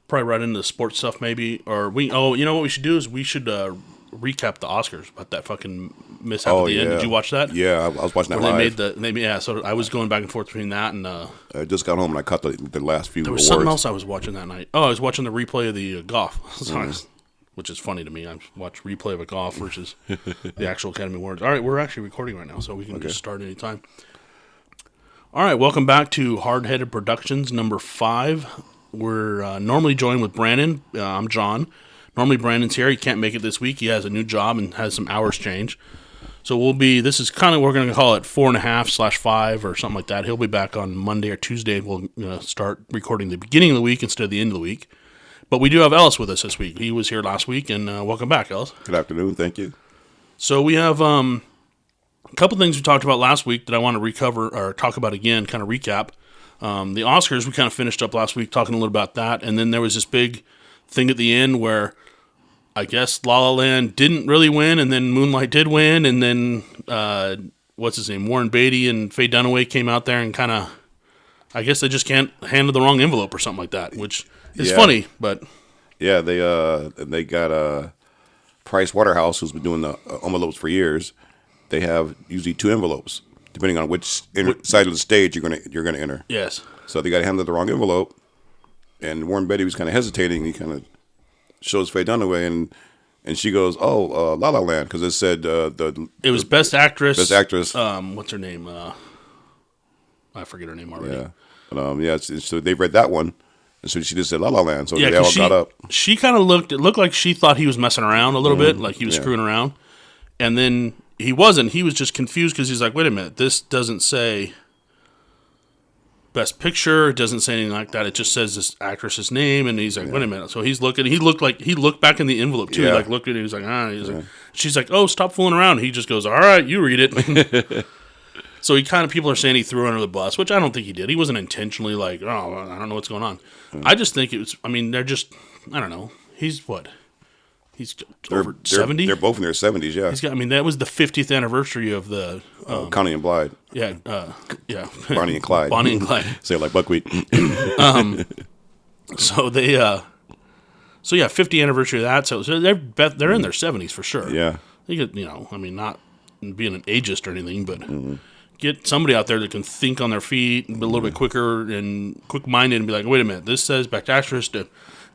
probably right into the sports stuff maybe, or you know what we should do is we should recap the Oscars about that fucking mishap at the end. Did you watch that? Yeah, I was watching that live. So I was going back and forth between that and I just got home and I caught the last few. There was something else I was watching that night. Oh, I was watching the replay of the golf, which is funny to me. I watch replay of a golf versus the actual Academy Awards. All right, we're actually recording right now, so we can just start anytime. All right, welcome back to Hardheaded Productions number 5. We're normally joined with Brandon. I'm John. Normally Brandon's here. He can't make it this week. He has a new job and has some hours change. So this is kind of, we're going to call it 4.5/5 or something like that. He'll be back on Monday or Tuesday. We'll start recording the beginning of the week instead of the end of the week. But we do have Ellis with us this week. He was here last week, and welcome back, Ellis. Good afternoon. Thank you. So we have a couple things we talked about last week that I want to recover or talk about again, kind of recap. The Oscars, we kind of finished up last week talking a little about that, and then there was this big thing at the end where I guess La La Land didn't really win, and then Moonlight did win, and then what's his name, Warren Beatty and Faye Dunaway came out there and kind of, I guess they just can't handle the wrong envelope or something like that, which is funny, but yeah, they got Price Waterhouse, who's been doing the envelopes for years. They have usually 2 envelopes depending on which side of the stage you're gonna enter. Yes. So they got handed the wrong envelope, and Warren Beatty was kind of hesitating. He kind of shows Faye Dunaway, and she goes, "Oh, La La Land," because it said it was Best Actress. Best Actress. What's her name? I forget her name already. Yeah. So they read that one, and so she just said La La Land. So they all got up. She kind of looked. It looked like she thought he was messing around a little bit, like he was screwing around, and then he wasn't. He was just confused because he's like, "Wait a minute, this doesn't say Best Picture. It doesn't say anything like that. It just says this actress's name." And he's like, "Wait a minute." So he's looking. He looked back in the envelope too. Yeah. He like looked at it. He was like, "Ah." He's like, she's like, "Oh, stop fooling around." He just goes, "All right, you read it." So he kind of, people are saying he threw her under the bus, which I don't think he did. He wasn't intentionally like, "Oh, I don't know what's going on." I just think it was. I mean, they're just. I don't know. He's what? He's over 70. They're both in their 70s. Yeah. He's got. I mean, that was the 50th anniversary of the Connie and Blythe. Yeah. Bonnie and Clyde. Bonnie and Clyde. Say it like buckwheat. So they. So yeah, 50th anniversary of that. So they're in their 70s for sure. Yeah. You could, I mean, not being an ageist or anything, but get somebody out there that can think on their feet and be a little bit quicker and quick-minded and be like, "Wait a minute, this says Best Actress," to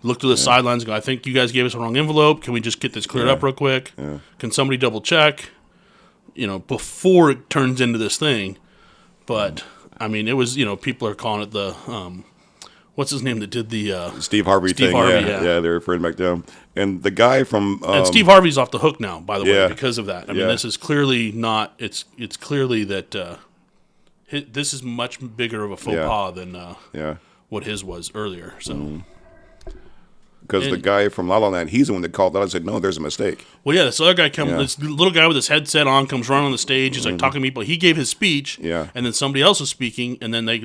look to the sidelines and go, "I think you guys gave us a wrong envelope. Can we just get this cleared up real quick? Yeah. Can somebody double check?" Before it turns into this thing. But I mean, it was, people are calling it the what's his name that did the Steve Harvey thing. Yeah, they were referring back down. And the guy from and Steve Harvey's off the hook now, by the way, Yeah. because of that. I mean, this is clearly not. It's clearly that this is much bigger of a faux pas than what his was earlier. So. Because the guy from La La Land, he's the one that called out and said, "No, there's a mistake." Well, yeah, this other guy this little guy with his headset on comes running on the stage. He's like talking to people. He gave his speech, and then somebody else was speaking, and then they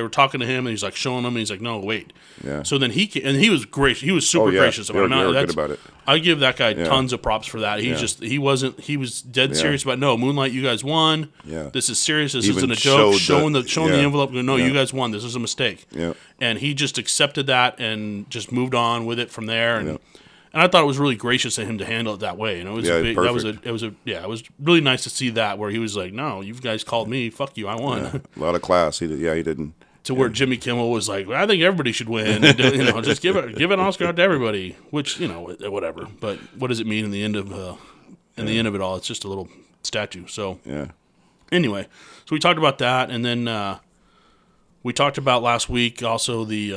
were talking to him, and he's like showing them, and he's like, "No, wait." Yeah. So then he was gracious. He was super gracious about it. They were good about it. I give that guy tons of props for that. He was dead serious about, "No, Moonlight, you guys won. Yeah. This is serious. This Even isn't a joke." Showing the the envelope. No, you guys won. This is a mistake. Yeah. And he just accepted that and just moved on with it from there. And I thought it was really gracious of him to handle it that way. It was it was really nice to see that, where he was like, "No, you guys called me. Fuck you. I won." Yeah. A lot of class. He didn't. To where Jimmy Kimmel was like, "I think everybody should win. And, just give an Oscar out to everybody." Which, whatever. But what does it mean in the end of the end of it all? It's just a little statue. So anyway, so we talked about that, and then we talked about last week also the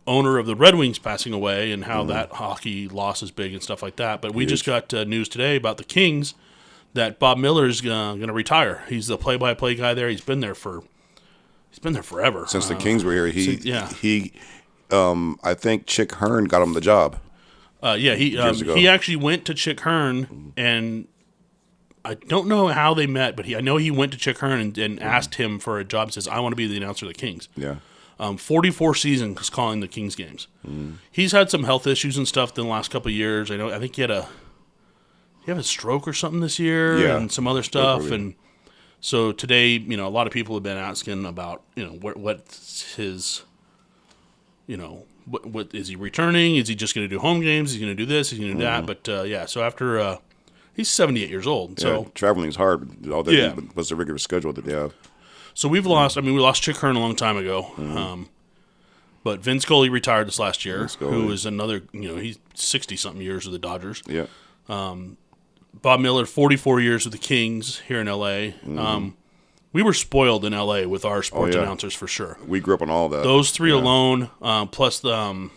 owner of the Red Wings passing away and how that hockey loss is big and stuff like that. But we just got news today about the Kings that Bob Miller's going to retire. He's the play-by-play guy there. He's been there forever. Since the Kings were here, he I think Chick Hearn got him the job. He actually went to Chick Hearn, and I don't know how they met, but I know he went to Chick Hearn and asked him for a job. Says, "I want to be the announcer of the Kings." Yeah. 44 seasons calling the Kings games. He's had some health issues and stuff in the last couple of years. I think he had a stroke or something this year and some other stuff. And so today, a lot of people have been asking about, what's his, what is he returning? Is he just going to do home games? Is he going to do this? Is he going to do that? But yeah, so after he's 78 years old. So traveling is hard. All that was the rigorous schedule that they have. So we've lost. I mean, we lost Chick Hearn a long time ago. But Vin Scully retired this last year, who is another. He's 60-something years with the Dodgers. Yeah. Bob Miller, 44 years with the Kings here in L.A. We were spoiled in L.A. with our sports announcers for sure. We grew up on all that. Those three alone, plus the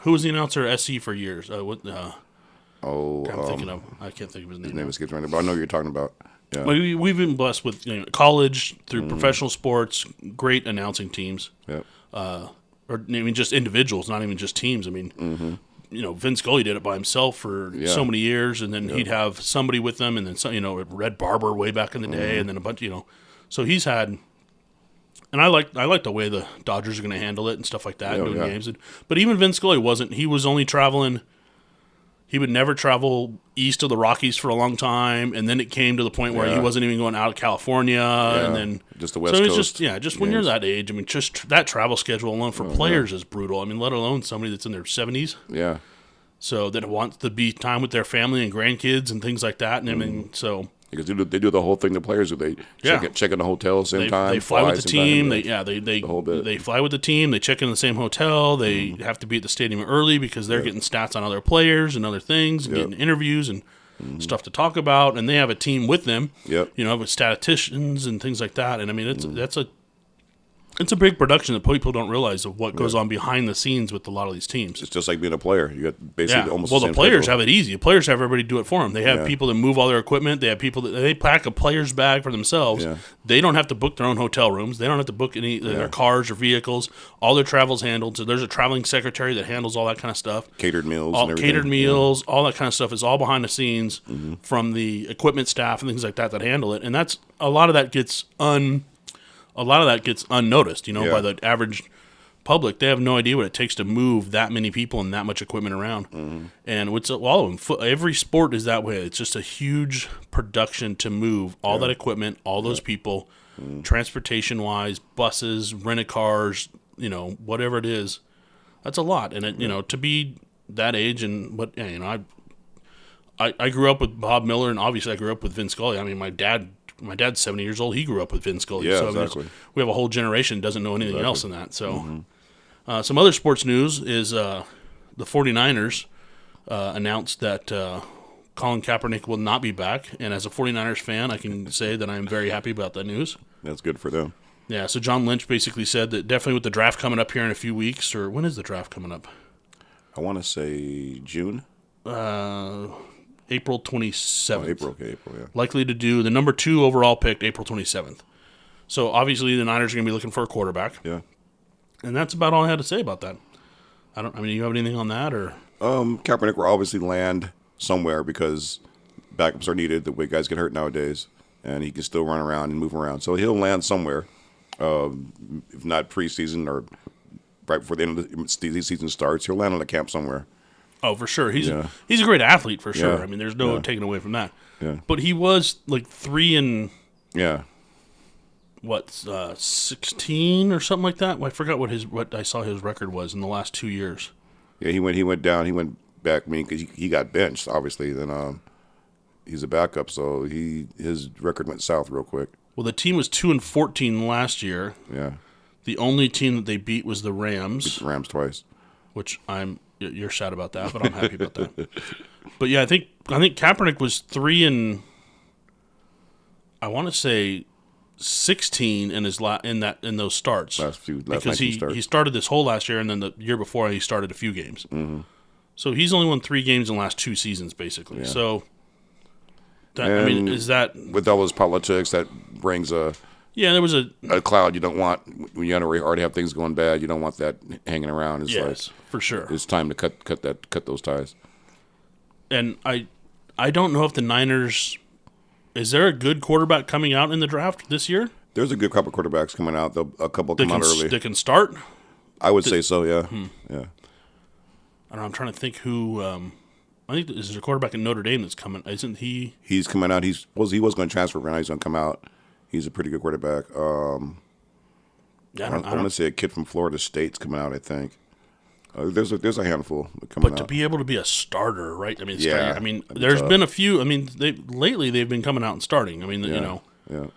who was the announcer at SC for years? I can't think of his name. His name escapes right now, but I know what you're talking about. Yeah. We've been blessed with college through professional sports, great announcing teams. Yep. Or just individuals, not even just teams. I mean, Vin Scully did it by himself for so many years, and then he'd have somebody with them, and then Red Barber way back in the day, and then a bunch, So he's had, and I like the way the Dodgers are going to handle it and stuff like that, doing games. But even Vin Scully wasn't. He was only traveling. He would never travel east of the Rockies for a long time, and then it came to the point where he wasn't even going out of California, and then just the West Coast. Just when you're that age, I mean, just that travel schedule alone for players is brutal. I mean, let alone somebody that's in their 70s. Yeah. So that wants to be time with their family and grandkids and things like that, and I mean, so. Because they do the whole thing. The players do. They check in the hotel at the same time. They fly with the team. They They fly with the team. They check in the same hotel. They have to be at the stadium early because they're getting stats on other players and other things, and getting interviews and stuff to talk about. And they have a team with them. Yep. With statisticians and things like that. And I mean, it's a big production that people don't realize of what goes on behind the scenes with a lot of these teams. It's just like being a player. You got basically almost the same players schedule. have it easy. The players have everybody do it for them. They have people that move all their equipment. They have people that they pack a player's bag for themselves. Yeah. They don't have to book their own hotel rooms. They don't have to book any of their cars or vehicles. All their travel's handled. So there's a traveling secretary that handles all that kind of stuff. Catered meals. All all that kind of stuff is all behind the scenes from the equipment staff and things like that handle it. And that's a lot of that gets unnoticed, by the average public. They have no idea what it takes to move that many people and that much equipment around. And what's all of them? Every sport is that way. It's just a huge production to move all that equipment, all those people, transportation-wise, buses, rent-a-cars, whatever it is. That's a lot. And, to be that age and what, I grew up with Bob Miller, and obviously I grew up with Vin Scully. I mean, my dad's 70 years old. He grew up with Vin Scully. Yeah, so exactly. We have a whole generation that doesn't know anything else in that. So some other sports news is the 49ers announced that Colin Kaepernick will not be back. And as a 49ers fan, I can say that I'm very happy about that news. That's good for them. Yeah, so John Lynch basically said that definitely with the draft coming up here in a few weeks, or when is the draft coming up? I want to say June. April 27th. April, yeah. Likely to do the number 2 overall pick, April 27th. So obviously the Niners are going to be looking for a quarterback. Yeah. And that's about all I had to say about that. You have anything on that or? Kaepernick will obviously land somewhere because backups are needed. The way guys get hurt nowadays, and he can still run around and move around. So he'll land somewhere, if not preseason or right before the end of the season starts. He'll land on a camp somewhere. Oh, for sure. He's a great athlete for sure. Yeah. I mean, there's no taking away from that. Yeah. But he was like 3 Yeah. 16 or something like that. I forgot what I saw his record was in the last 2 years. Yeah, he went down. He went back. I mean, because he got benched, obviously. Then he's a backup, so his record went south real quick. Well, the team was 2-14 last year. Yeah. The only team that they beat was the Rams. Beat the Rams twice. Which you're sad about that, but I'm happy about that. But yeah, I think Kaepernick was 3 I want to say 16 in his in those starts. Because he started this whole last year, and then the year before he started a few games. Mm-hmm. So he's only won 3 games in the last 2 seasons, basically. Yeah. So is that with all those politics that brings a there was a cloud you don't want when you already have things going bad. You don't want that hanging around. It's for sure. It's time to cut those ties. And I don't know if the Niners. Is there a good quarterback coming out in the draft this year? There's a good couple of quarterbacks coming out. A couple come out early. They can start? I would say so, yeah. Yeah. I don't know. I'm trying to think who. I think there's a quarterback in Notre Dame that's coming. Isn't he? He's coming out. He was going to transfer, but now he's going to come out. He's a pretty good quarterback. I want to say a kid from Florida State's coming out, I think. There's a handful coming But to out. be able to be a starter, right? I mean, Yeah, I mean, that'd be there's tough. been a few. I mean, lately they've been coming out and starting. I mean, you know, Yeah.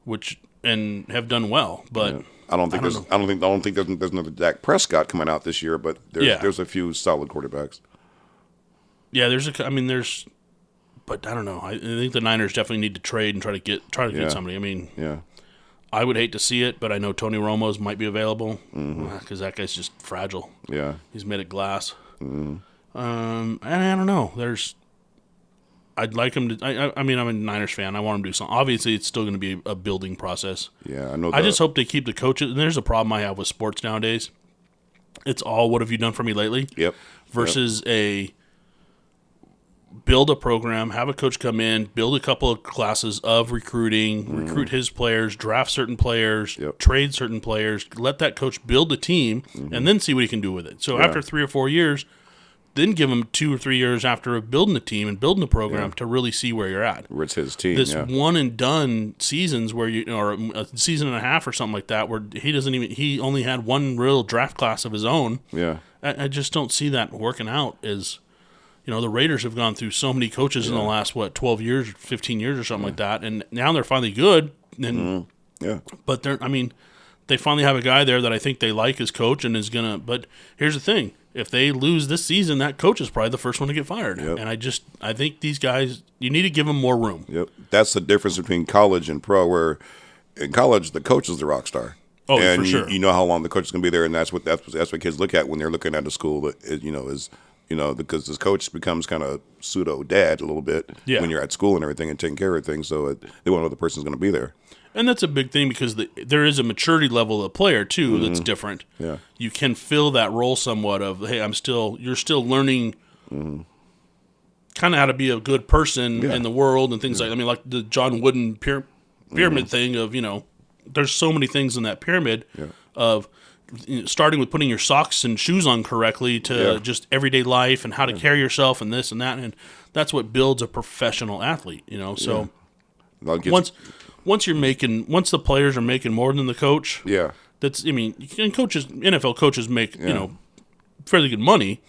which and have done well. But I don't think don't there's. know. I don't think there's another Dak Prescott coming out this year, but there's a few solid quarterbacks. Yeah, I mean, but I don't know. I think the Niners definitely need to trade and try to get somebody. I mean, Yeah. I would hate to see it, but I know Tony Romo's might be available because that guy's just fragile. Yeah. He's made of glass. And I don't know. I'd like him to. I mean, I'm a Niners fan. I want him to do something. Obviously, it's still going to be a building process. Yeah. I know. I just hope they keep the coaches. And there's a problem I have with sports nowadays. It's all what have you done for me lately? Yep. Versus build a program, have a coach come in, build a couple of classes of recruiting, recruit his players, draft certain players, trade certain players, let that coach build a team, and then see what he can do with it. So after 3 or 4 years, then give him 2 or 3 years after building the team and building the program to really see where you're at. Where it's his team. This one and done seasons where or a season and a half or something like that, where he only had one real draft class of his own. Yeah. I just don't see that working out as. You know, the Raiders have gone through so many coaches in the last, 12 years, 15 years or something like that, and now they're finally good. And, Yeah. But they finally have a guy there that I think they like as coach and is going to – but here's the thing. If they lose this season, that coach is probably the first one to get fired. Yep. And I think these guys – you need to give them more room. Yep. That's the difference between college and pro, where in college, the coach is the rock star. Oh, and for sure. You know how long the coach is going to be there, and that's what kids look at when they're looking at a school, because this coach becomes kind of pseudo dad a little bit when you're at school and everything and taking care of things. So they want to know the person's going to be there. And that's a big thing because there is a maturity level of player too that's different. Yeah. You can fill that role somewhat of, hey, you're still learning kind of how to be a good person in the world and things like the John Wooden pyramid thing of, there's so many things in that pyramid of starting with putting your socks and shoes on correctly to just everyday life and how to carry yourself and this and that. And that's what builds a professional athlete, So once the players are making more than the coach, NFL coaches make, fairly good money,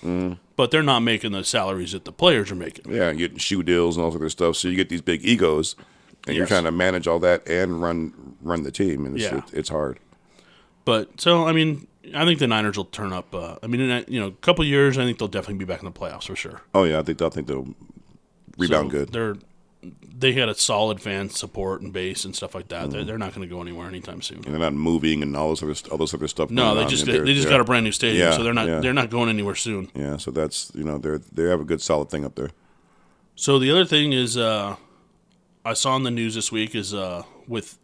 but they're not making the salaries that the players are making. Yeah, and getting shoe deals and all sorts of stuff. So you get these big egos, and you're trying to manage all that and run the team, and it's hard. But so I think the Niners will turn up. In a couple of years, I think they'll definitely be back in the playoffs for sure. Oh yeah, I think they'll rebound good. They had a solid fan support and base and stuff like that. They're not going to go anywhere anytime soon. And they're not moving and all this other stuff. No, they just got a brand new stadium, so they're not going anywhere soon. Yeah, so that's they have a good solid thing up there. So the other thing is, I saw in the news this week is with.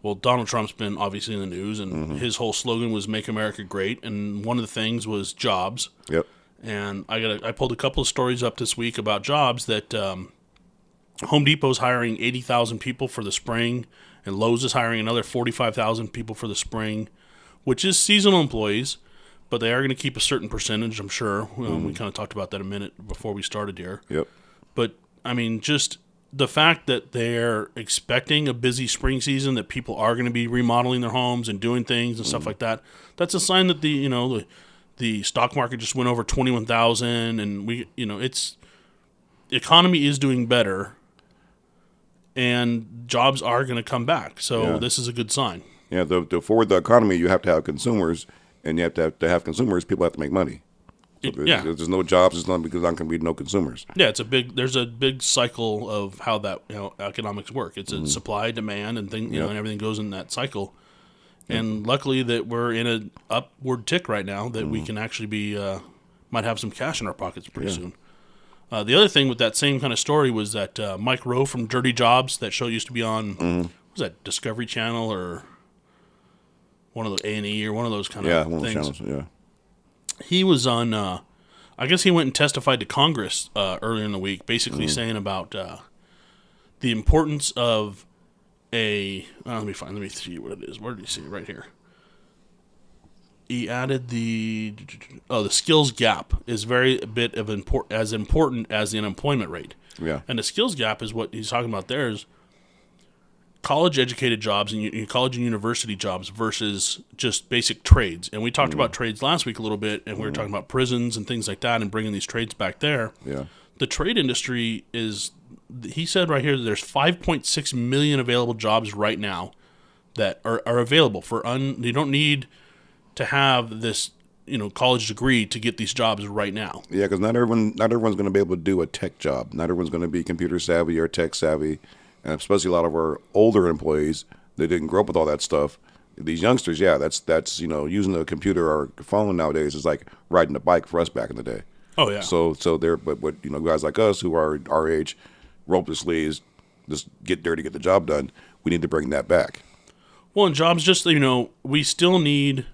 Well, Donald Trump's been obviously in the news, and his whole slogan was "Make America Great," and one of the things was jobs. Yep. And I pulled a couple of stories up this week about jobs that Home Depot's hiring 80,000 people for the spring, and Lowe's is hiring another 45,000 people for the spring, which is seasonal employees, but they are going to keep a certain percentage, I'm sure. We kind of talked about that a minute before we started here. Yep. But, just the fact that they're expecting a busy spring season, that people are going to be remodeling their homes and doing things and stuff like that, that's a sign that the stock market just went over 21,000, and the economy is doing better, and jobs are going to come back. So this is a good sign. Yeah, to forward the economy, you have to have consumers, and you have to have consumers. People have to make money. So there's no jobs. It's not because there can be no consumers. Yeah, there's a big cycle of how that economics work. It's a supply, demand, and and everything goes in that cycle. And luckily that we're in an upward tick right now that we can actually be might have some cash in our pockets pretty soon. The other thing with that same kind of story was that Mike Rowe from Dirty Jobs, that show used to be on was that Discovery Channel or one of the A&E or one of those kind of one things. of those channels. Yeah. He was on. I guess he went and testified to Congress earlier in the week, basically saying about the importance of let me see what it is. Where did he see it? Right here. He added the skills gap is very as important as the unemployment rate. Yeah. And the skills gap is what he's talking about there is college-educated jobs and college and university jobs versus just basic trades. And we talked about trades last week a little bit, and we were talking about prisons and things like that and bringing these trades back there. Yeah. The trade industry is, he said right here, that there's 5.6 million available jobs right now that are available for you don't need to have this, college degree to get these jobs right now. Yeah, because not everyone's going to be able to do a tech job. Not everyone's going to be computer savvy or tech savvy, and especially a lot of our older employees that didn't grow up with all that stuff. These youngsters, yeah, that's using a computer or a phone nowadays is like riding a bike for us back in the day. Oh yeah. So they're but guys like us who are our age, roll up the sleeves, just get dirty, get the job done. We need to bring that back. Well, and jobs, just we still need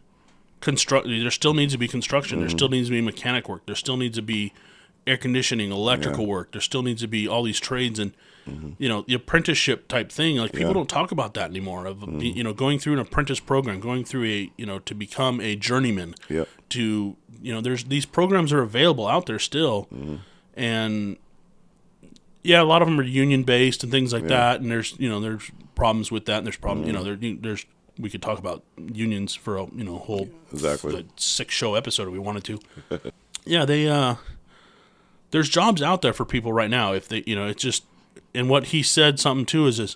there still needs to be construction. There still needs to be mechanic work. There still needs to be air conditioning, electrical work. There still needs to be all these trades and the apprenticeship type thing. Like people don't talk about that anymore. Of going through an apprentice program, going through to become a journeyman. Yep. To there's these programs are available out there still, and a lot of them are union based and things like that. And there's there's problems with that. And there's problems there's we could talk about unions for a whole exactly 6-show episode if we wanted to. There's jobs out there for people right now. If they it's just, and what he said something too is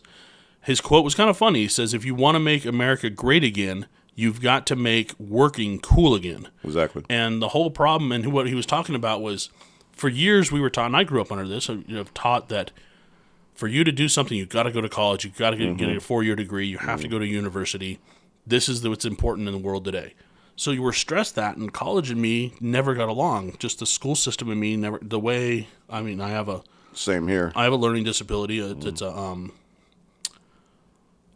his quote was kind of funny. He says, "If you want to make America great again, you've got to make working cool again." Exactly. And the whole problem, and what he was talking about was, for years we were taught, and I grew up under this, taught that for you to do something, you've got to go to college, you've got to get a 4-year degree, you have to go to university. This is what's important in the world today. So you were stressed that, and college and me never got along. Just the school system and me never, the way, I have a... Same here. I have a learning disability. It's a,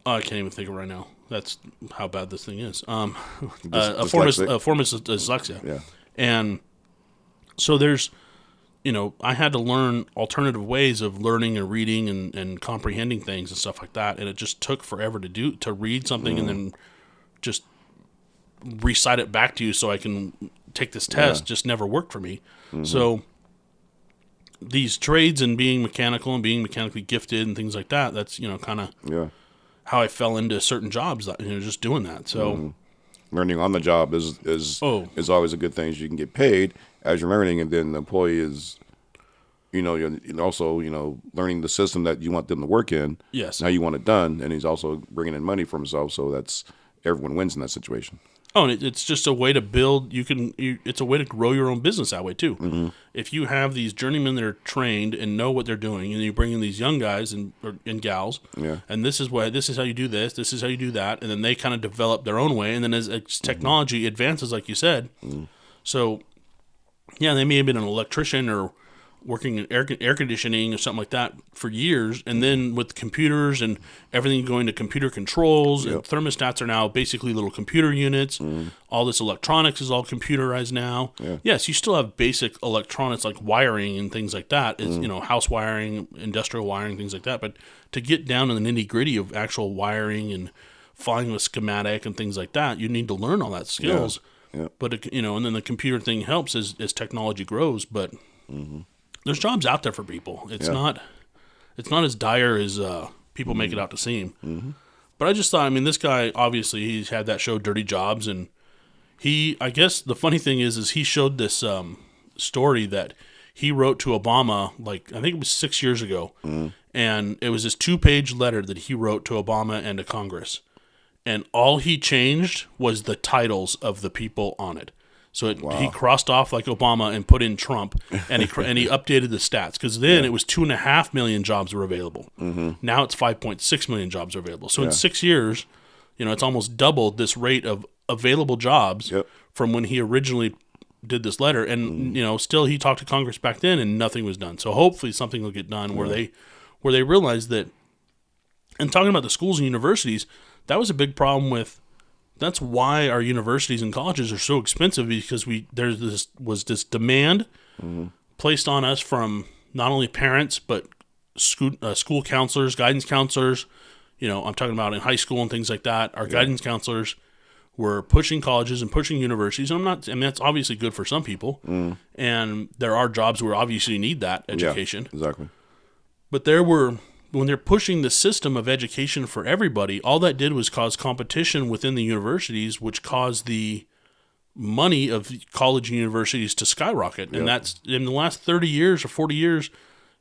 I can't even think of it right now. That's how bad this thing is. A form of dyslexia. Yeah. And so there's, I had to learn alternative ways of learning and reading and comprehending things and stuff like that. And it just took forever to read something and then just recite it back to you so I can take this test. Just never worked for me. So these trades and being mechanical and being mechanically gifted and things like that, that's, kind of how I fell into certain jobs, just doing that. So learning on the job is always a good thing. You can get paid as you're learning, and then the employee is, you're also, learning the system that you want them to work in. Yes. How you want it done, and he's also bringing in money for himself. So that's everyone wins in that situation. Oh, and it's just a way to build. It's a way to grow your own business that way too. If you have these journeymen that are trained and know what they're doing, and you bring in these young guys and gals, and this is how you do this, this is how you do that, and then they kind of develop their own way, and then as technology advances, like you said, so they may have been an electrician or working in air conditioning or something like that for years, and then with computers and everything going to computer controls, and thermostats are now basically little computer units. All this electronics is all computerized now. Yes, you still have basic electronics like wiring and things like that, is house wiring, industrial wiring, things like that. But to get down to the nitty gritty of actual wiring and following a schematic and things like that, you need to learn all that skills. But and then the computer thing helps as technology grows. But there's jobs out there for people. It's not as dire as people make it out to seem. But I just thought, this guy, obviously, he's had that show Dirty Jobs, and I guess the funny thing is he showed this story that he wrote to Obama, like, I think it was 6 years ago, and it was this 2-page letter that he wrote to Obama and to Congress. And all he changed was the titles of the people on it. So he crossed off like Obama and put in Trump, and he updated the stats, because then it was 2.5 million jobs were available. Now it's 5.6 million jobs are available. So in 6 years, it's almost doubled this rate of available jobs from when he originally did this letter. And still he talked to Congress back then, and nothing was done. So hopefully something will get done where they realize that. And talking about the schools and universities, that was a big problem with. That's why our universities and colleges are so expensive, because there was this demand placed on us from not only parents but school counselors, guidance counselors. I'm talking about in high school and things like that. Our guidance counselors were pushing colleges and pushing universities. And that's obviously good for some people, and there are jobs where obviously you need that education. Yeah, exactly. But there were when they're pushing the system of education for everybody, all that did was cause competition within the universities, which caused the money of college and universities to skyrocket. And that's in the last 30 years or 40 years,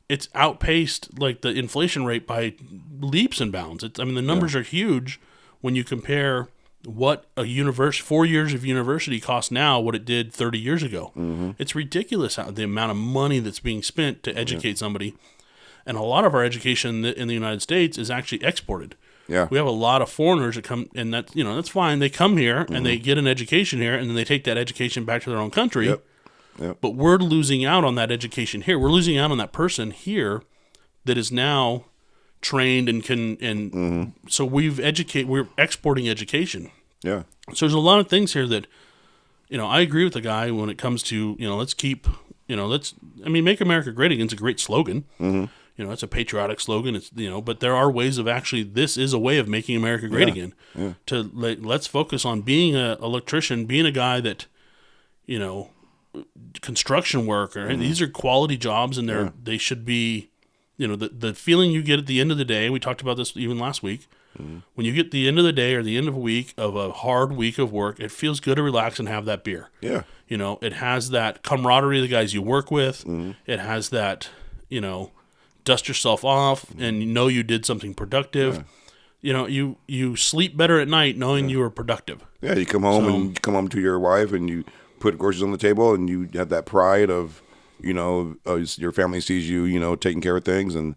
it's outpaced like the inflation rate by leaps and bounds. The numbers are huge when you compare what a 4 years of university costs now, what it did 30 years ago. It's ridiculous the amount of money that's being spent to educate somebody. And a lot of our education in the United States is actually exported. Yeah. We have a lot of foreigners that come, and that's fine. They come here and they get an education here, and then they take that education back to their own country. Yep. But we're losing out on that education here. We're losing out on that person here that is now trained and can, so we're exporting education. Yeah. So there's a lot of things here that, I agree with the guy when it comes to, let's keep, Make America Great Again is a great slogan. It's a patriotic slogan. It's, but there are ways of actually, this is a way of making America great again. Yeah. Let's focus on being an electrician, being a guy that, construction worker. These are quality jobs, and they should be, the feeling you get at the end of the day. We talked about this even last week. When you get the end of the day or the end of a week of a hard week of work, it feels good to relax and have that beer. Yeah. It has that camaraderie of the guys you work with. It has that, dust yourself off and you did something productive. Yeah. You sleep better at night knowing you were productive. Yeah, you come home and you come home to your wife and you put groceries on the table and you have that pride of, your family sees you, taking care of things, and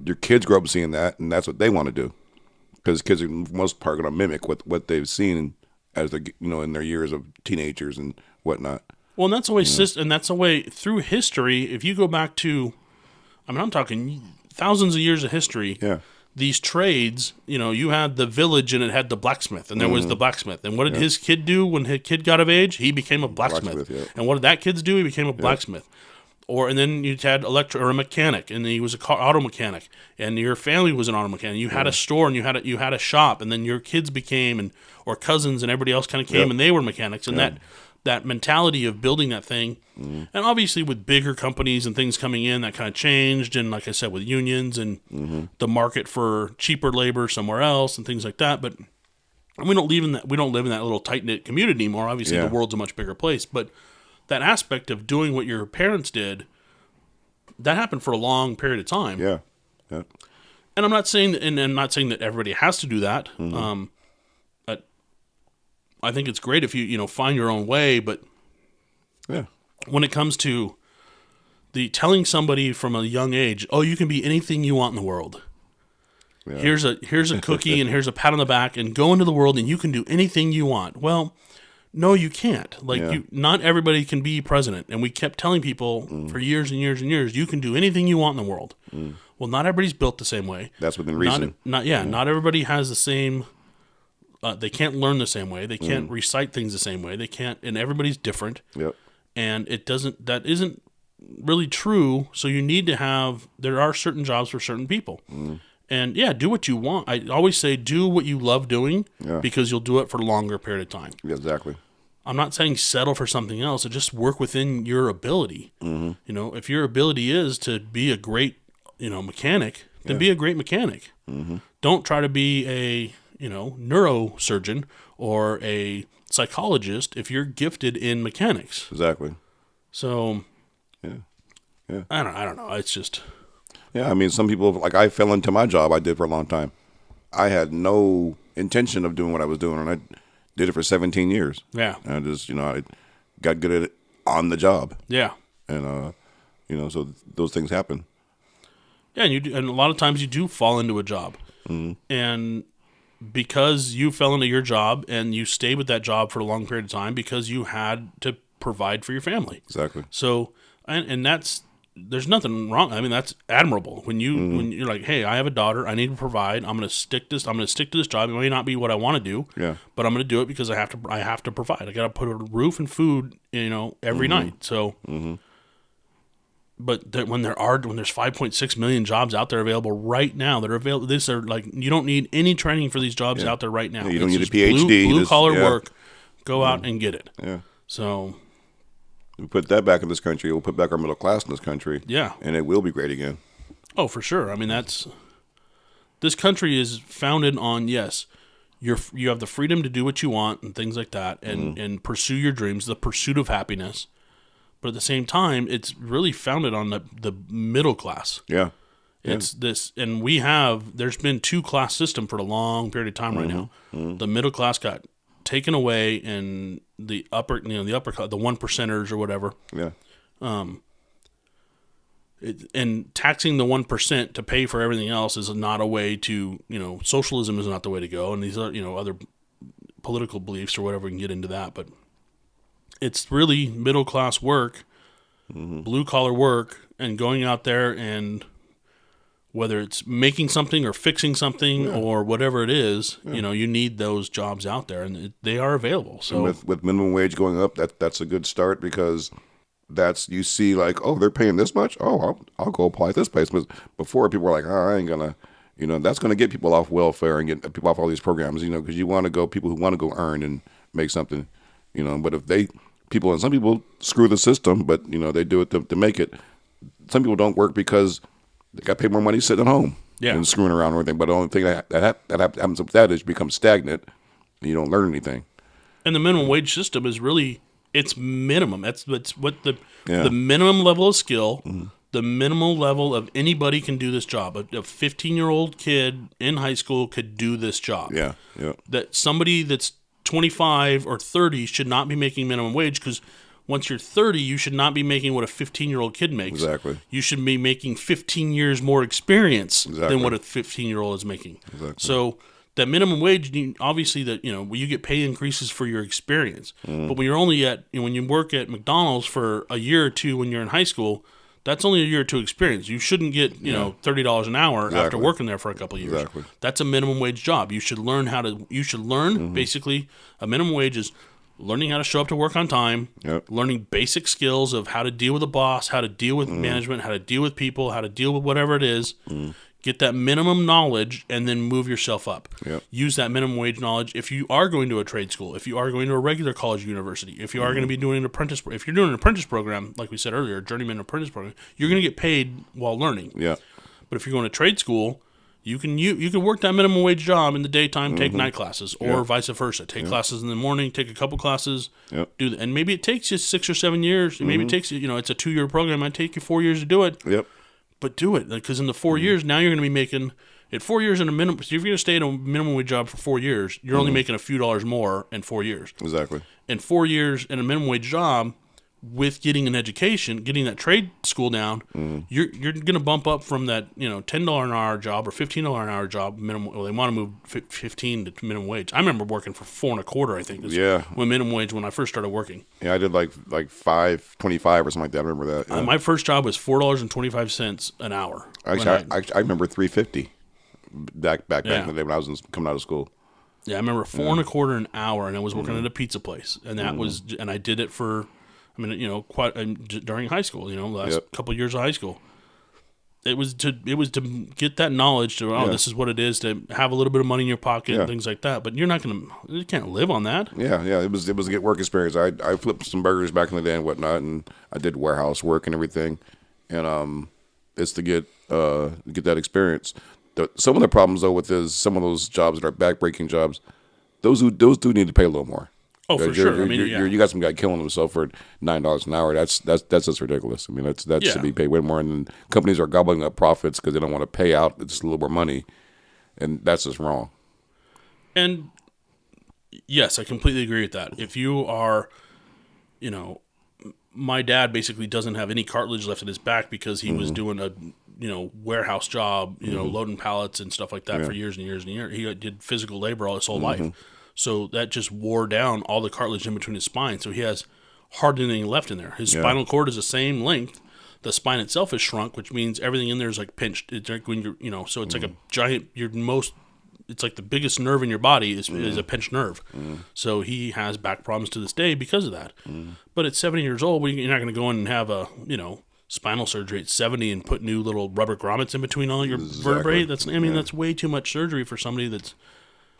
your kids grow up seeing that, and that's what they want to do. Because kids are, for the most part, going to mimic what they've seen as they, in their years of teenagers and whatnot. Well, and that's the way, and that's the way through history. If you go back to, I'm talking thousands of years of history. Yeah. These trades, you had the village and it had the blacksmith, and there was the blacksmith. And what did his kid do when his kid got of age? He became a blacksmith. And what did that kid do? He became a blacksmith. And then you had a mechanic, and he was auto mechanic, and your family was an auto mechanic. You had a store, and you had a shop, and then your kids became, or cousins, and everybody else kind of came, and they were mechanics. And that mentality of building that thing, and obviously with bigger companies and things coming in, that kind of changed. And like I said, with unions and the market for cheaper labor somewhere else and things like that. But we don't live in that little tight knit community anymore. Obviously, the world's a much bigger place, but that aspect of doing what your parents did, that happened for a long period of time. Yeah. And I'm not saying that everybody has to do that. I think it's great if you find your own way, but when it comes to the telling somebody from a young age, oh, you can be anything you want in the world. Yeah. Here's a cookie and here's a pat on the back, and go into the world and you can do anything you want. Well, no, you can't. Not everybody can be president. And we kept telling people for years and years and years, you can do anything you want in the world. Well, not everybody's built the same way. That's within reason. Not everybody has the same. They can't learn the same way. They can't recite things the same way. They can't, and everybody's different. Yep. And that isn't really true. So you need to have. There are certain jobs for certain people. And do what you want. I always say do what you love doing because you'll do it for a longer period of time. Yeah, exactly. I'm not saying settle for something else. Just work within your ability. If your ability is to be a great, mechanic, then be a great mechanic. Don't try to be a, neurosurgeon or a psychologist if you're gifted in mechanics. Exactly. So, yeah. I don't know. It's just. Yeah, some people, I fell into my job I did for a long time. I had no intention of doing what I was doing, and I did it for 17 years. Yeah. And I just, I got good at it on the job. Yeah. And, so those things happen. Yeah, and a lot of times you do fall into a job. And because you fell into your job and you stayed with that job for a long period of time because you had to provide for your family. Exactly. So, and there's nothing wrong. That's admirable when you're like, hey, I have a daughter. I need to provide. I'm going to stick to this job. It may not be what I want to do, but I'm going to do it because I have to provide. I got to put a roof and food, every night. So, but when there's 5.6 million jobs out there available right now that are available, you don't need any training for these jobs out there right now. You don't need a PhD. Blue collar work. Go out and get it. Yeah. So. We put that back in this country. We'll put back our middle class in this country. Yeah. And it will be great again. Oh, for sure. That's this country is founded on, yes, you have the freedom to do what you want and things like that, and pursue your dreams, the pursuit of happiness. But at the same time, it's really founded on the middle class. Yeah. It's this, and there's been two-class system for a long period of time right now. The middle class got taken away, and the upper class, the 1%ers or whatever. Yeah. And taxing the 1% to pay for everything else is not a way to, socialism is not the way to go. And these are, other political beliefs or whatever, we can get into that. But it's really middle class work, blue collar work, and going out there and whether it's making something or fixing something or whatever it is, you need those jobs out there, and they are available. So with minimum wage going up, that's a good start, because you see like, oh, they're paying this much. Oh, I'll go apply at this place. But before, people were like, oh, I ain't gonna, that's gonna get people off welfare and get people off all these programs, because you want to go, people who want to go earn and make something, But if some people screw the system, but they do it to make it. Some people don't work because they got to pay more money sitting at home and screwing around or anything. But the only thing that happens with that is you become stagnant and you don't learn anything. And the minimum wage system is really, it's minimum. That's what the minimum level of skill, the minimum level of anybody can do this job. A 15-year-old kid in high school could do this job. Yeah. That somebody that's 25 or 30 should not be making minimum wage, because once you're 30, you should not be making what a 15-year-old kid makes. Exactly. You should be making 15 years more experience than what a 15-year-old is making. Exactly. So that minimum wage, obviously, you get pay increases for your experience. But when you're only when you work at McDonald's for a year or two when you're in high school, that's only a year or two experience. You shouldn't get $30 an hour after working there for a couple of years. Exactly. That's a minimum wage job. You should learn basically, a minimum wage is learning how to show up to work on time, learning basic skills of how to deal with a boss, how to deal with management, how to deal with people, how to deal with whatever it is. Get that minimum knowledge and then move yourself up. Use that minimum wage knowledge if you are going to a trade school, if you are going to a regular college or university, if you are going to be doing an apprentice, if you're doing an apprentice program, like we said earlier, a journeyman apprentice program, you're going to get paid while learning. Yeah. But if you're going to trade school, you can work that minimum wage job in the daytime, take night classes, or vice versa. Take classes in the morning, take a couple classes, do that. And maybe it takes you 6 or 7 years. Maybe it takes you, it's a 2-year program. It might take you 4 years to do it. Yep. But do it, because in the 4 years, now you're going to be making, at 4 years in a minimum, so if you're going to stay at a minimum wage job for 4 years, you're only making a few dollars more in 4 years. Exactly. In 4 years in a minimum wage job, with getting an education, getting that trade school down, you're going to bump up from that $10 an hour job or $15 an hour job minimum. Well, they want to move 15 to minimum wage. I remember working for $4.25. I think. When minimum wage when I first started working. Yeah, I did like $5.25 or something like that. I remember that. Yeah. My first job was $4.25 an hour. Actually, I remember $3.50 back in the day when I was coming out of school. Yeah, I remember $4.25 an hour, and I was working at a pizza place, and that was, and I did it for. During high school, the last couple of years of high school, it was to get that knowledge to this is what it is to have a little bit of money in your pocket and things like that. But you can't live on that. Yeah. It was to get work experience. I flipped some burgers back in the day and whatnot, and I did warehouse work and everything, and it's to get that experience. Some of the problems though with some of those jobs that are backbreaking jobs, those do need to pay a little more. Oh, for sure. You got some guy killing himself for $9 an hour. That's just ridiculous. I mean, that should be paid way more. And then companies are gobbling up profits because they don't want to pay out just a little more money, and that's just wrong. And yes, I completely agree with that. If you are, my dad basically doesn't have any cartilage left in his back because he was doing a warehouse job, loading pallets and stuff like that for years and years and years. He did physical labor all his whole life. So that just wore down all the cartilage in between his spine. So he has hardly anything left in there. His spinal cord is the same length. The spine itself is shrunk, which means everything in there is like pinched. It's like when you're, so it's like a giant, it's like the biggest nerve in your body is a pinched nerve. So he has back problems to this day because of that. But at 70 years old, you're not going to go in and have a, spinal surgery at 70 and put new little rubber grommets in between all your vertebrae. That's way too much surgery for somebody that's,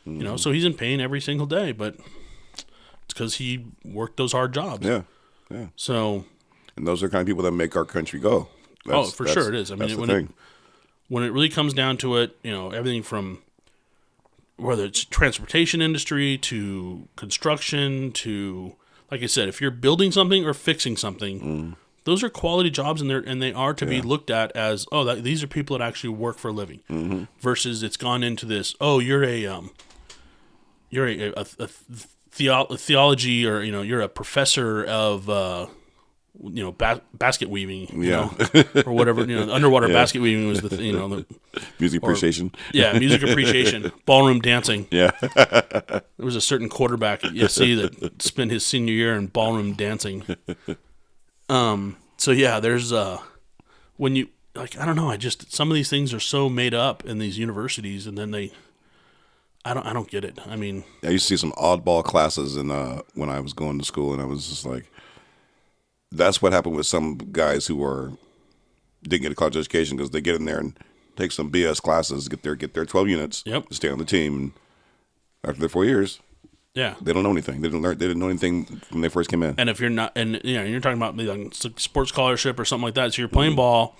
so he's in pain every single day, but it's because he worked those hard jobs. Yeah. So, and those are the kind of people that make our country go. For sure it is. I mean, when it really comes down to it, everything from whether it's transportation industry to construction to, like I said, if you're building something or fixing something, those are quality jobs, and they are to be looked at as, these are people that actually work for a living, versus it's gone into this, you're a theology, or you're a professor of basket weaving, or whatever. Underwater basket weaving was the music appreciation. Music appreciation, ballroom dancing. Yeah, there was a certain quarterback at USC that spent his senior year in ballroom dancing. So yeah, there's when you I don't know, some of these things are so made up in these universities, and then I don't get it. I mean, I used to see some oddball classes when I was going to school, and I was just like, that's what happened with some guys who didn't get a college education, because they get in there and take some BS classes, get their 12 units, stay on the team, and after their 4 years, they don't know anything. They didn't know anything when they first came in. And if you're not, and you're talking about like sports scholarship or something like that, so you're playing ball,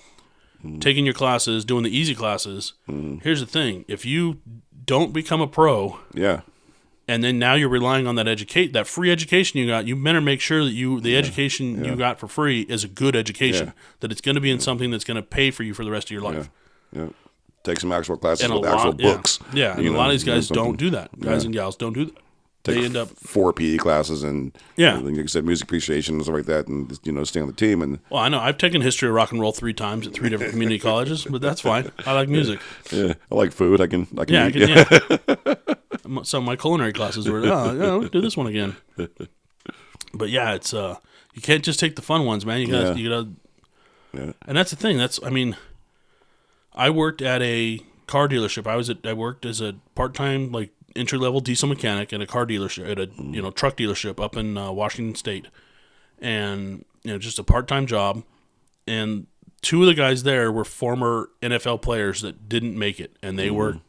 taking your classes, doing the easy classes. Here's the thing: if you don't become a pro, and then now you're relying on that free education you got, you better make sure that the education you got for free is a good education, that it's going to be in something that's going to pay for you for the rest of your life. Take some actual classes with actual books. And a lot of these guys don't do that. Guys and gals don't do that. They end up 4 PE classes and like I said, music appreciation and stuff like that, and stay on the team. And well, I know I've taken history of rock and roll 3 times at 3 different community colleges, but that's fine. I like music. I like food. I can eat. Some of my culinary classes were, we'll do this one again. But it's you can't just take the fun ones, man. You gotta. And that's the thing. I worked at a car dealership. I worked as a part-time entry-level diesel mechanic at a car dealership, at a truck dealership up in Washington State, and just a part-time job. And 2 of the guys there were former NFL players that didn't make it, and they were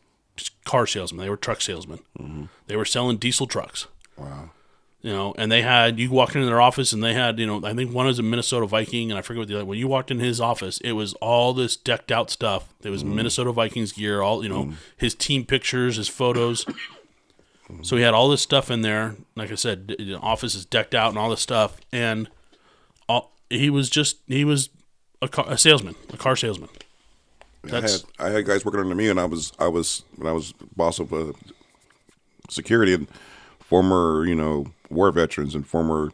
car salesmen. They were truck salesmen. They were selling diesel trucks. Wow. And you walked into their office, and they had, I think one was a Minnesota Viking, and I forget what the other. When you walked in his office, it was all this decked out stuff. It was Minnesota Vikings gear, all his team pictures, his photos. So he had all this stuff in there. Like I said, the office is decked out and all this stuff, and he was a salesman, a car salesman. I had guys working under me, and I was when I was boss of security, and former war veterans and former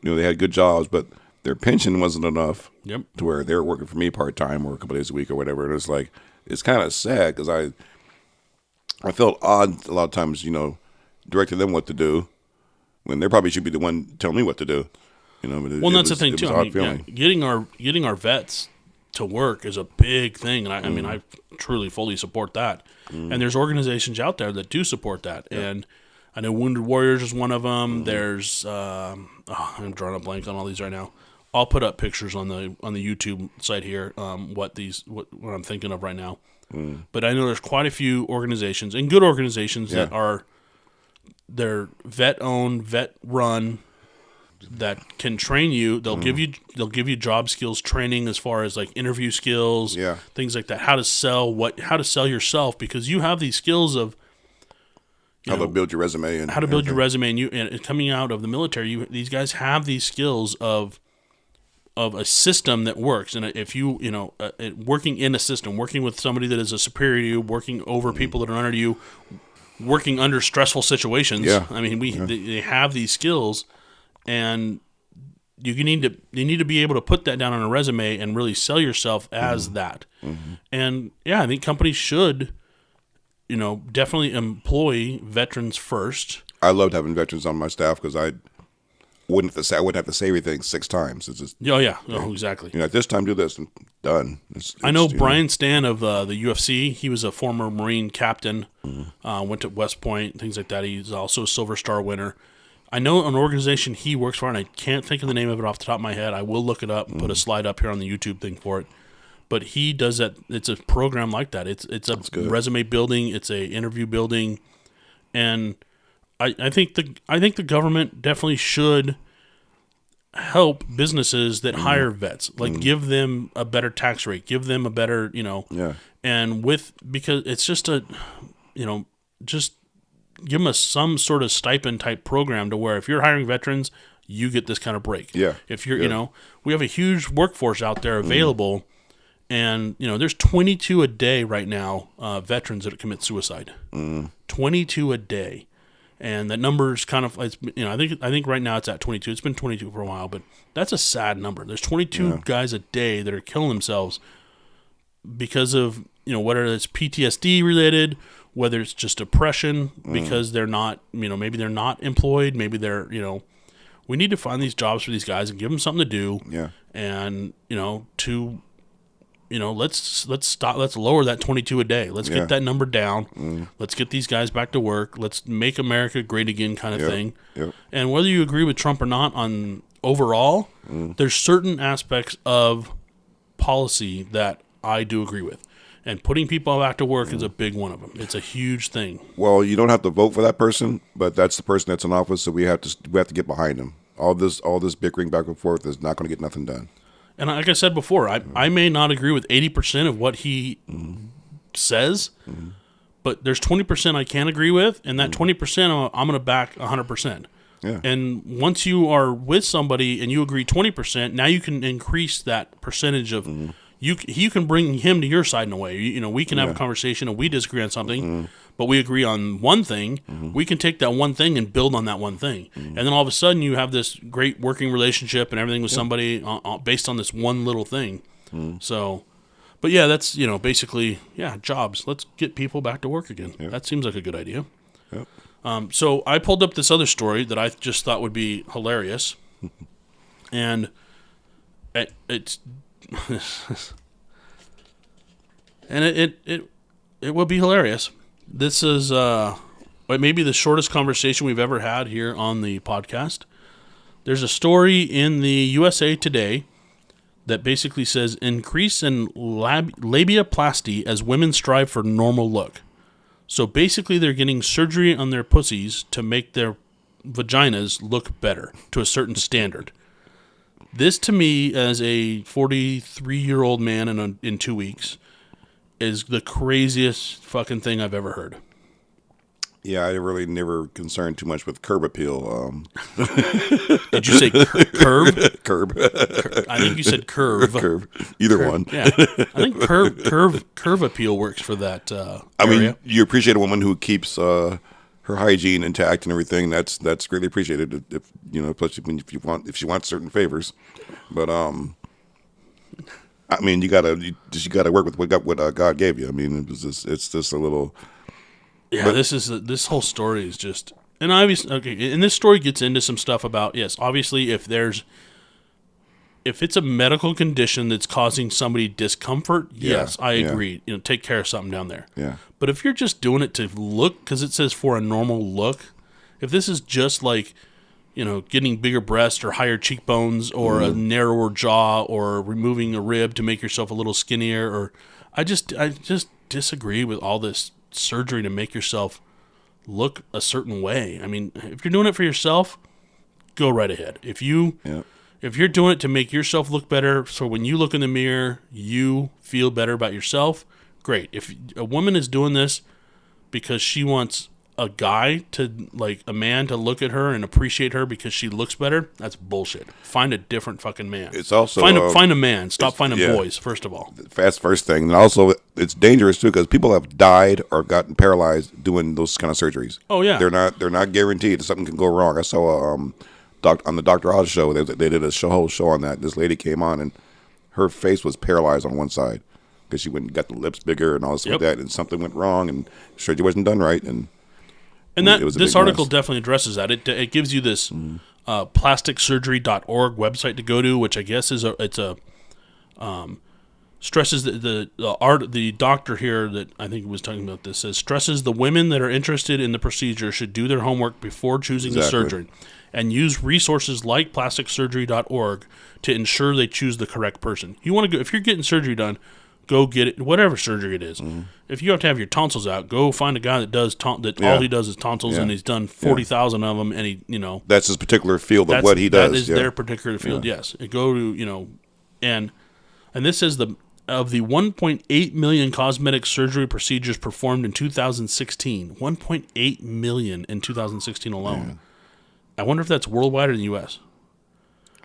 they had good jobs, but their pension wasn't enough to where they were working for me part-time or a couple days a week or whatever. And it's kind of sad, because I felt odd a lot of times directing them what to do when they probably should be the one telling me what to do. That's the thing too. Getting our vets to work is a big thing, and I truly fully support that. And there's organizations out there that do support that, and I know Wounded Warriors is one of them. There's I'm drawing a blank on all these right now. I'll put up pictures on the YouTube site here. What I'm thinking of right now. But I know there's quite a few organizations, and good organizations that they're vet owned, vet run, that can train you. They'll give you job skills training as far as interview skills, things like that. How to sell yourself, because you have these skills of how to build your resume and how to build your resume, and coming out of the military, these guys have these skills of a system that works. And if working in a system, working with somebody that is a superior to you, working over people that are under you, working under stressful situations. They have these skills, and you need to be able to put that down on a resume and really sell yourself as that. And I think companies should definitely employ veterans first. I loved having veterans on my staff, because I wouldn't have to say everything 6 times. It's just exactly. At this time, do this and done. I know Brian Stan of the UFC. He was a former Marine captain. Went to West Point, things like that. He's also a Silver Star winner. I know an organization he works for, and I can't think of the name of it off the top of my head. I will look it up and put a slide up here on the YouTube thing for it. But he does that. It's a program like that. It's a resume building. It's a interview building, and I think the government definitely should help businesses that hire vets, like give them a better tax rate, give them a better, and because it's just just give them some sort of stipend type program to where if you're hiring veterans, you get this kind of break. Yeah. If you're, we have a huge workforce out there available, and there's 22 a day right now veterans that commit suicide. 22 a day. And that number is kind of, I think right now it's at 22. It's been 22 for a while, but that's a sad number. There's 22 guys a day that are killing themselves because of, whether it's PTSD related, whether it's just depression because they're not, maybe they're not employed, maybe they're, we need to find these jobs for these guys and give them something to do. Yeah. And, let's lower that 22 a day. Let's get that number down. Let's get these guys back to work. Let's make America great again kind of thing. Yep. And whether you agree with Trump or not on overall, there's certain aspects of policy that I do agree with. And putting people back to work is a big one of them. It's a huge thing. Well, you don't have to vote for that person, but that's the person that's in office, so we have to get behind him. All this bickering back and forth is not going to get nothing done. And like I said before, I may not agree with 80% of what he says, but there's 20% I can agree with, and that 20% I'm going to back 100%. Yeah. And once you are with somebody and you agree 20%, now you can increase that percentage of you can bring him to your side in a way. We can have a conversation and we disagree on something, but we agree on one thing. We can take that one thing and build on that one thing. And then all of a sudden you have this great working relationship and everything with somebody based on this one little thing. So, but yeah, that's, basically, jobs. Let's get people back to work again. That seems like a good idea. Yep. So I pulled up this other story that I just thought would be hilarious. And it's... and it will be hilarious. This is maybe the shortest conversation we've ever had here on the podcast. There's a story in the USA Today that basically says increase in labiaplasty as women strive for normal look. So basically they're getting surgery on their pussies to make their vaginas look better to a certain standard. This, to me, as a 43-year-old man in 2 weeks, is the craziest fucking thing I've ever heard. Yeah, I really never concerned too much with curb appeal. Did you say curve? Curb. I think you said curve. Curve. Either one. Yeah, I think curve appeal works for that I area. mean, you appreciate a woman who keeps her hygiene intact and everything. That's greatly appreciated. If especially if she wants certain favors. But I mean, you gotta work with what God gave you. I mean, it's just a little. Yeah, this whole story is just, and obviously, and this story gets into some stuff about, yes, obviously, if it's a medical condition that's causing somebody discomfort, yes, I agree. Take care of something down there. Yeah. But if you're just doing it to look, because it says for a normal look, if this is just like, getting bigger breasts or higher cheekbones or a narrower jaw or removing a rib to make yourself a little skinnier, or I just disagree with all this surgery to make yourself look a certain way. I mean, if you're doing it for yourself, go right ahead. If you're doing it to make yourself look better, so when you look in the mirror, you feel better about yourself, great. If a woman is doing this because she wants a man to look at her and appreciate her because she looks better, that's bullshit. Find a different fucking man. It's also find a man. Stop finding boys, first of all. That's first thing. And also, it's dangerous too because people have died or gotten paralyzed doing those kind of surgeries. Oh yeah, they're not guaranteed. Something can go wrong. I saw on the Dr. Oz show. They did a whole show on that. This lady came on and her face was paralyzed on one side because she went and got the lips bigger and all this like that, and something went wrong and surgery wasn't done right And this article definitely addresses that. It gives you this plasticsurgery.org website to go to, which I guess stresses the doctor here that I think was talking about this says stresses the women that are interested in the procedure should do their homework before choosing the surgeon and use resources like plasticsurgery.org to ensure they choose the correct person. You want to go if you're getting surgery done, Go get it, whatever surgery it is. If you have to have your tonsils out, go find a guy that does all he does is tonsils, and he's done 40,000 of them, and he, that's his particular field of what he does. That is their particular field. Yes, go to and this is of the 1.8 million cosmetic surgery procedures performed in 2016. 1.8 million in 2016 alone. I wonder if that's worldwide or in the U.S.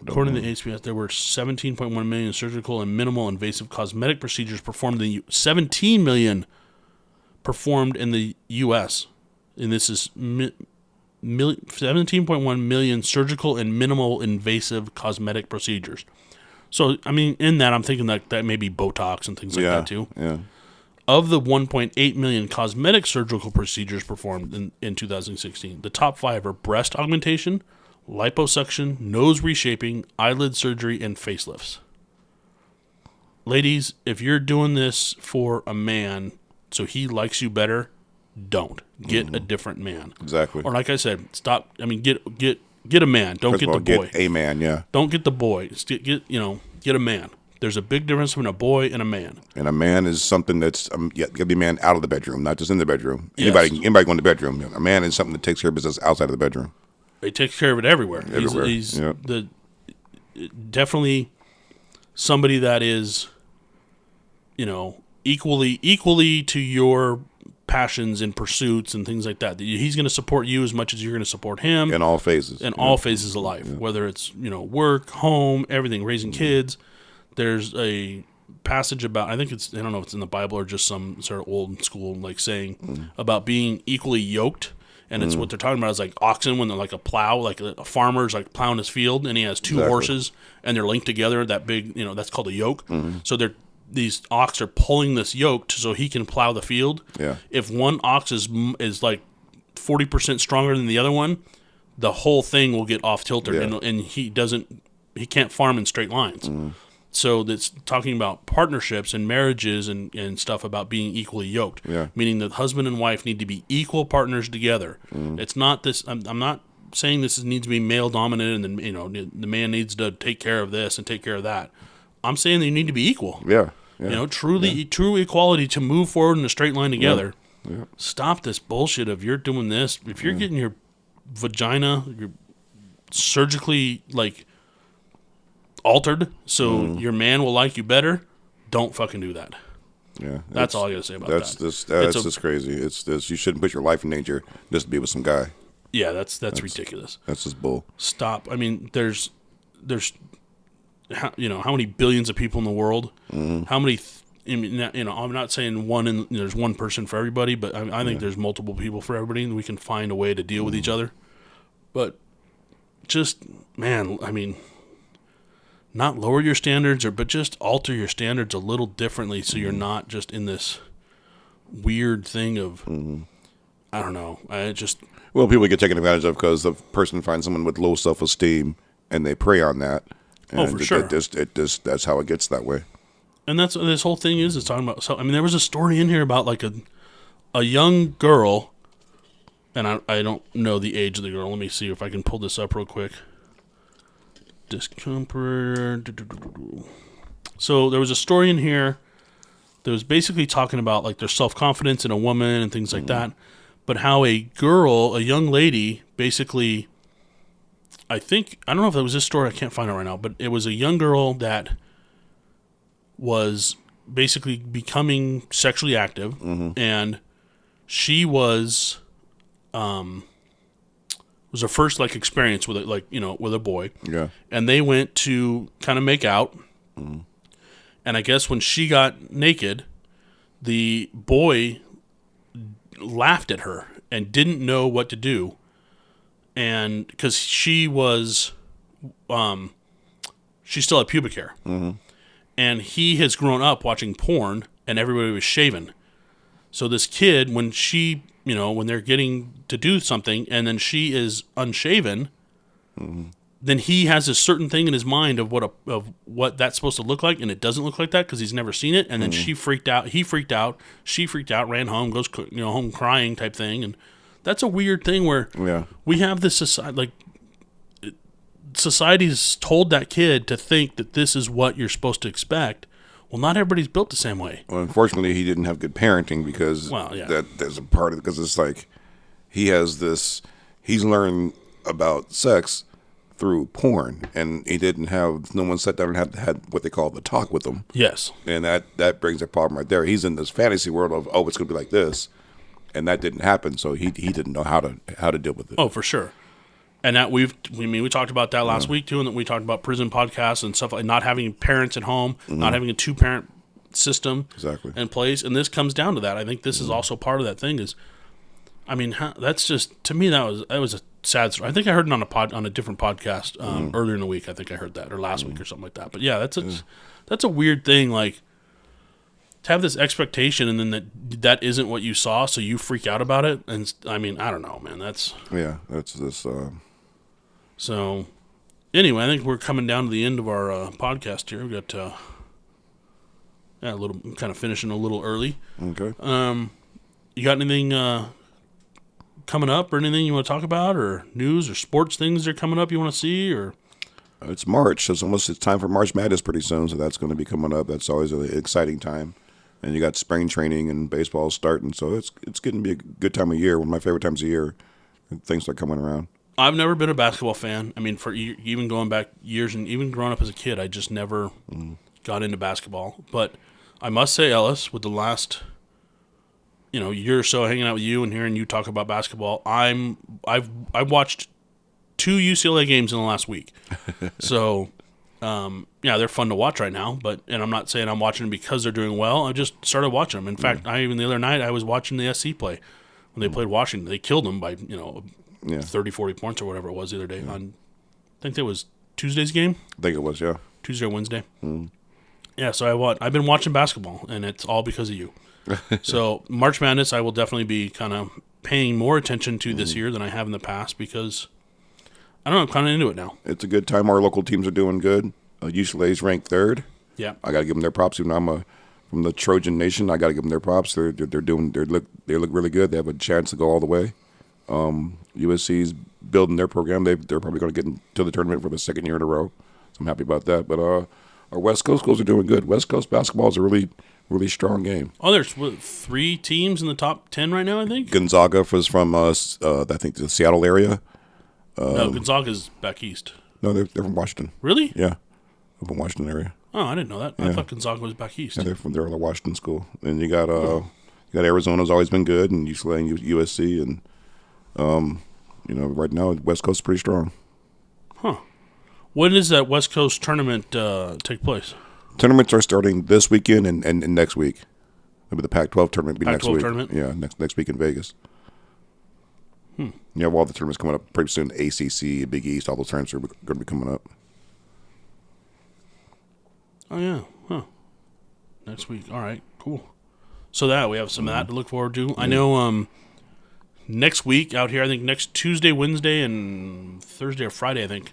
According to the HBS, there were 17.1 million surgical and minimal invasive cosmetic procedures performed in 17 million performed in the U.S. And this is 17.1 million surgical and minimal invasive cosmetic procedures. So, I mean, in that, I'm thinking that may be Botox and things like that, too. Yeah. Of the 1.8 million cosmetic surgical procedures performed in 2016, the top 5 are breast augmentation, liposuction, nose reshaping, eyelid surgery, and facelifts. Ladies, if you're doing this for a man so he likes you better, don't. Get a different man. Exactly. Or like I said, stop. I mean, get a man. Don't get the boy. Get a man, yeah. Don't get the boy. Get a man. There's a big difference between a boy and a man. And a man is something that's got to be a man out of the bedroom, not just in the bedroom. Yes. Anybody go in the bedroom. A man is something that takes care of business outside of the bedroom. He takes care of it everywhere. He's definitely somebody that is, equally to your passions and pursuits and things like that. He's going to support you as much as you're going to support him. In all phases. All phases of life, whether it's, work, home, everything, raising kids. There's a passage about, I don't know if it's in the Bible or just some sort of old school saying about being equally yoked. And it's what they're talking about is like oxen when they're like a plow, like a farmer's like plowing his field, and he has two horses and they're linked together. That big, that's called a yoke. So these ox are pulling this yoke so he can plow the field. Yeah. If one ox is like 40% stronger than the other one, the whole thing will get off tilted, and he can't farm in straight lines. So that's talking about partnerships and marriages and stuff about being equally yoked, meaning that husband and wife need to be equal partners together. It's not this. I'm not saying this needs to be male dominant, and then the man needs to take care of this and take care of that. I'm saying they need to be equal. True equality to move forward in a straight line together. Stop this bullshit of you're doing this. If you're getting your vagina surgically altered so your man will like you better, don't fucking do that. Yeah, that's all I gotta say about that. That's just crazy. It's this. You shouldn't put your life in danger just to be with some guy. Yeah, that's ridiculous. That's just bull. Stop. I mean, there's how many billions of people in the world? How many? I'm not saying there's one person for everybody, but I think there's multiple people for everybody, and we can find a way to deal with each other. But just, man, I mean, not lower your standards, but just alter your standards a little differently so you're not just in this weird thing of, I don't know. People get taken advantage of because the person finds someone with low self-esteem and they prey on that. And for sure. That's how it gets that way. And that's this whole thing is talking about. So I mean, there was a story in here about a young girl, and I don't know the age of the girl. Let me see if I can pull this up real quick. Discomfort. So there was a story in here that was basically talking about their self-confidence in a woman and things like that, but how a young lady, basically, I don't know if that was this story, I can't find it right now, but it was a young girl that was basically becoming sexually active, and she was her first experience with it, with a boy. Yeah. And they went to kind of make out. And I guess when she got naked, the boy laughed at her and didn't know what to do. And because she was, she still had pubic hair. And he has grown up watching porn and everybody was shaven. So this kid, when she, when they're getting to do something and then she is unshaven, then he has a certain thing in his mind of what that's supposed to look like, and it doesn't look like that because he's never seen it. And then she freaked out, he freaked out, she freaked out, ran home, goes home crying type thing. And that's a weird thing where we have this society, society's told that kid to think that this is what you're supposed to expect, Well, not everybody's built the same way. Well, unfortunately, he didn't have good parenting because there's a part of it, because it's like he's learned about sex through porn, and he didn't have, no one sat down and had what they call the talk with him. Yes. And that brings a problem right there. He's in this fantasy world of, it's going to be like this, and that didn't happen, so he didn't know how to deal with it. Oh, for sure. And that we talked about that last week too, and that we talked about prison podcasts and stuff like not having parents at home, not having a 2-parent system in place, and this comes down to that. I think this is also part of that thing. That's just, to me, that was a sad story. I think I heard it on a different podcast earlier in the week. I think I heard that, or last week or something like that. But yeah, that's a weird thing. Like, to have this expectation and then that isn't what you saw, so you freak out about it. And I don't know, man. That's this. So, anyway, I think we're coming down to the end of our podcast here. We got a little kind of finishing a little early. Okay. You got anything coming up, or anything you want to talk about, or news or sports things that are coming up you want to see, or? It's March. It's time for March Madness pretty soon, so that's going to be coming up. That's always an exciting time. And you got spring training and baseball starting, so it's getting to be a good time of year. One of my favorite times of year. Things start coming around. I've never been a basketball fan. For even going back years and even growing up as a kid, I just never got into basketball. But I must say, Ellis, with the last year or so hanging out with you and hearing you talk about basketball, I've watched 2 UCLA games in the last week. So, they're fun to watch right now. And I'm not saying I'm watching them because they're doing well. I just started watching them. In fact, the other night I was watching the SC play when they played Washington. They killed them by 30, 40 points or whatever it was the other day. I think that was Tuesday's game. I think it was, yeah. Tuesday or Wednesday. Yeah, so I've been watching basketball, and it's all because of you. So March Madness, I will definitely be kind of paying more attention to this year than I have in the past, because I don't know, I'm kind of into it now. It's a good time. Our local teams are doing good. UCLA's ranked 3rd. Yeah, I got to give them their props. Even though I'm from the Trojan Nation, I got to give them their props. They look really good. They have a chance to go all the way. USC's building their program. They're probably going to get into the tournament for the 2nd year in a row. So I'm happy about that. But our West Coast schools are doing good. West Coast basketball is a really, really strong game. Oh, there's 3 teams in the top 10 right now, I think? Gonzaga was from, I think, the Seattle area. No, Gonzaga's back east. No, they're from Washington. Really? Yeah, up in Washington area. Oh, I didn't know that. Yeah. I thought Gonzaga was back east. Yeah, they're in the Washington school. And you got Arizona's always been good, and UCLA and USC, and right now West Coast is pretty strong. Huh. When does that West Coast tournament take place? Tournaments are starting this weekend and next week. Maybe the Pac-12 tournament will be next week. Tournament? Yeah, next week in Vegas. You have all the tournaments coming up pretty soon. ACC, Big East, all those tournaments are going to be coming up. Oh, yeah. Huh. Next week. All right. Cool. So we have some of that to look forward to. I know next week out here, I think next Tuesday, Wednesday, and Thursday or Friday, I think,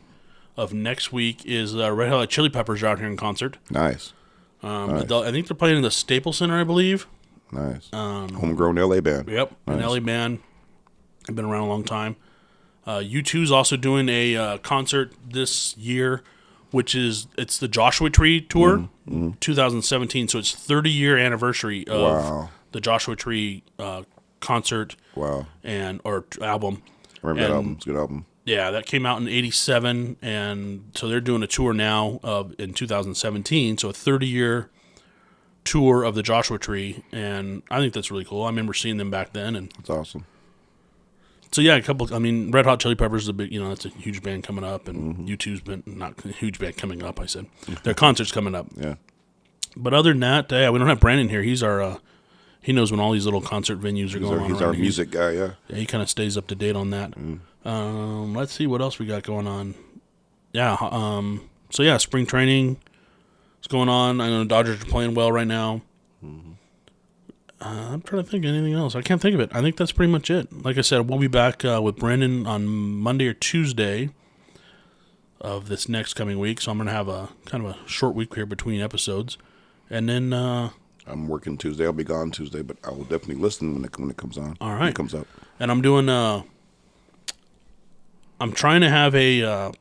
of next week is Red Hot Chili Peppers are out here in concert. Nice. Nice. I think they're playing in the Staples Center, I believe. Nice. Homegrown LA band. Yep. Nice. An LA band. They've been around a long time. U2's also doing a concert this year, it's the Joshua Tree Tour, 2017. So it's 30-year anniversary of the Joshua Tree concert. Wow. Or album. I remember that album. It's a good album. Yeah, that came out in 87, and so they're doing a tour now in 2017, so a 30-year tour of the Joshua Tree, and I think that's really cool. I remember seeing them back then. And that's awesome. So yeah, Red Hot Chili Peppers is a big, that's a huge band coming up, and U2's been, not a huge band coming up, I said. Their concert's coming up. Yeah. But other than that, we don't have Brandon here. He's our, he knows when all these little concert venues are going on. He's our music guy, yeah. Yeah, he kind of stays up to date on that. Let's see what else we got going on. Yeah, so yeah, spring training is going on. I know the Dodgers are playing well right now. I'm trying to think of anything else. I can't think of it. I think that's pretty much it. Like I said, we'll be back with Brandon on Monday or Tuesday of this next coming week. So I'm going to have a kind of a short week here between episodes. And then I'm working Tuesday. I'll be gone Tuesday, but I will definitely listen when it comes on. All right. When it comes up. And I'm doing I'm trying to have an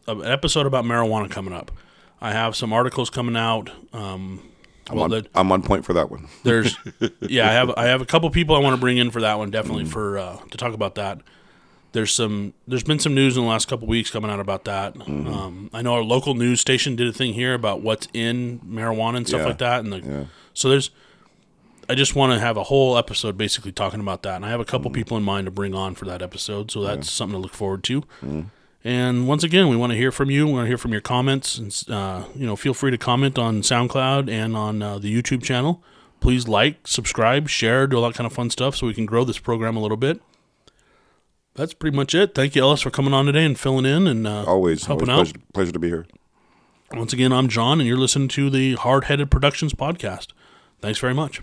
episode about marijuana coming up. I have some articles coming out I'm on point for that one. There's, I have a couple people I want to bring in for that one, definitely to talk about that. There's been some news in the last couple weeks coming out about that. I know our local news station did a thing here about what's in marijuana and stuff like that, and so I just want to have a whole episode basically talking about that, and I have a couple people in mind to bring on for that episode, so that's something to look forward to. And once again, we want to hear from you. We want to hear from your comments, and feel free to comment on SoundCloud and on the YouTube channel. Please like, subscribe, share, do all that kind of fun stuff, so we can grow this program a little bit. That's pretty much it. Thank you, Ellis, for coming on today and filling in and helping out. Pleasure to be here. Once again, I'm John, and you're listening to the Hardheaded Productions podcast. Thanks very much.